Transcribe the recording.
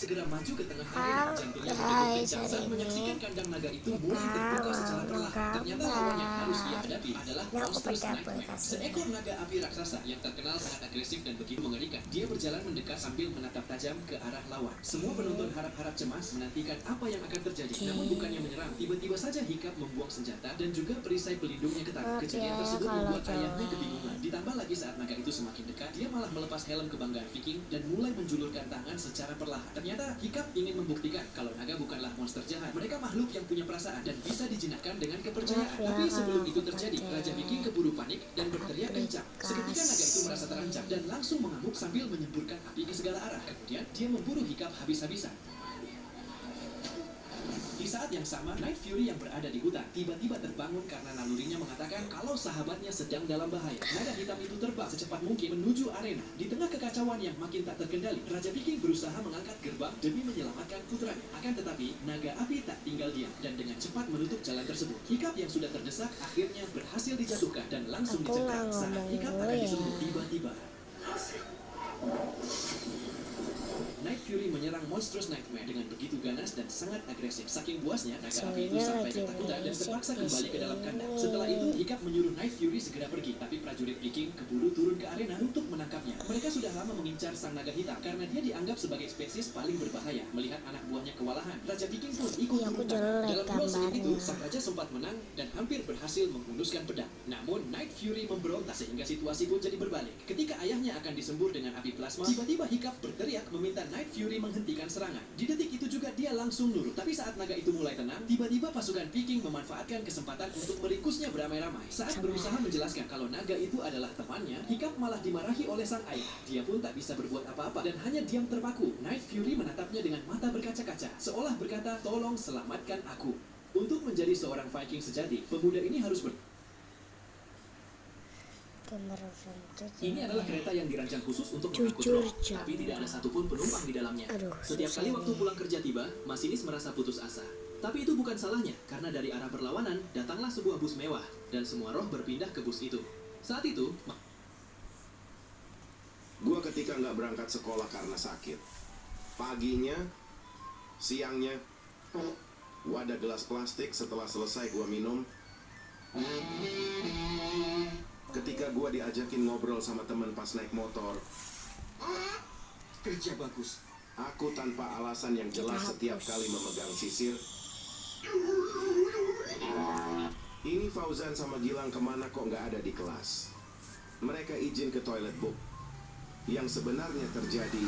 segera maju ke tengah arena. Jantungnya berdegup kencang saat menyaksikan kandang naga itu mulai terbuka secara perlahan. Ternyata lawan yang harus ia hadapi adalah Monstrous Nightmare, seekor naga api raksasa yang terkenal sangat agresif dan begitu mengerikan. Dia berjalan mendekat sambil menatap tajam ke arah lawan. Semua penonton harap-harap cemas menantikan apa yang akan terjadi. Namun bukannya menyerang, tiba-tiba saja Hiccup membuang senjata dan juga perisai pelindungnya ketat. Kejadian tersebut membuat ayahnya kebingungan. Ditambah lagi saat naga itu semakin dekat, dia malah melepas helm kebanggaan Viking dan mulai menjulurkan tangan secara perlahan. Ternyata Hiccup ingin membuktikan kalau naga bukanlah monster jahat. Mereka makhluk yang punya perasaan dan bisa dijinakkan dengan kepercayaan. Tapi sebelum itu terjadi, Raja Viking keburu panik dan berteriak kencang. Seketika naga itu merasa terancam dan langsung mengamuk sambil menyemburkan api ke segala arah. Kemudian dia memburu Hiccup habis-habisan. Di saat yang sama, Night Fury yang berada di hutan tiba-tiba terbangun karena nalurinya mengatakan kalau sahabatnya sedang dalam bahaya. Naga hitam itu terbang secepat mungkin menuju arena. Di tengah kekacauan yang makin tak terkendali, Raja Viking berusaha mengangkat gerbang demi menyelamatkan putranya. Akan tetapi, naga api tak tinggal diam dan dengan cepat menutup jalan tersebut. Hiccup yang sudah terdesak akhirnya berhasil dijatuhkan dan langsung dicengkram. Saat Hiccup akan disembuh, tiba-tiba Night Fury menyerang Monstrous Nightmare dengan begitu ganas dan sangat agresif. Saking puasnya, naga api itu sampai ketakutan dan terpaksa kembali ke dalam kandang. Setelah itu, Hiccup menyuruh Night Fury segera pergi, tapi prajurit Viking keburu turun ke arena untuk menangkapnya. Mereka sudah lama mengincar sang naga hitam karena dia dianggap sebagai spesies paling berbahaya. Melihat anak buahnya kewalahan, Raja Viking pun ikut turun tangan. Dalam duel sengit itu, sang raja sempat menang dan hampir berhasil menghunuskan pedang. Namun, Night Fury memberontak sehingga situasi pun jadi berbalik. Ketika ayahnya akan disembur dengan api plasma, tiba-tiba Hiccup berteriak meminta Night Fury menghentikan serangan. Di detik itu juga dia langsung nurut. Tapi saat naga itu mulai tenang, tiba-tiba pasukan Viking memanfaatkan kesempatan untuk meringkusnya beramai-ramai. Saat berusaha menjelaskan kalau naga itu adalah temannya, Hiccup malah dimarahi oleh sang ayah. Dia pun tak bisa berbuat apa-apa dan hanya diam terpaku. Night Fury menatapnya dengan mata berkaca-kaca, seolah berkata, "Tolong selamatkan aku." Untuk menjadi seorang Viking sejati, pemuda ini harus Ini adalah kereta yang dirancang khusus untuk mengangkut roh, tapi tidak ada satupun penumpang di dalamnya. Setiap kali waktu pulang kerja tiba, masinis merasa putus asa. Tapi itu bukan salahnya, karena dari arah berlawanan datanglah sebuah bus mewah, dan semua roh berpindah ke bus itu. Saat itu, gua ketika nggak berangkat sekolah karena sakit. Paginya, siangnya, wadah gelas plastik setelah selesai gua minum. Ketika gua diajakin ngobrol sama teman pas naik motor, kerja bagus. aku tanpa alasan yang jelas setiap kali memegang sisir. Ini Fauzan sama Gilang kemana kok nggak ada di kelas? Mereka izin ke toilet book. Yang sebenarnya terjadi,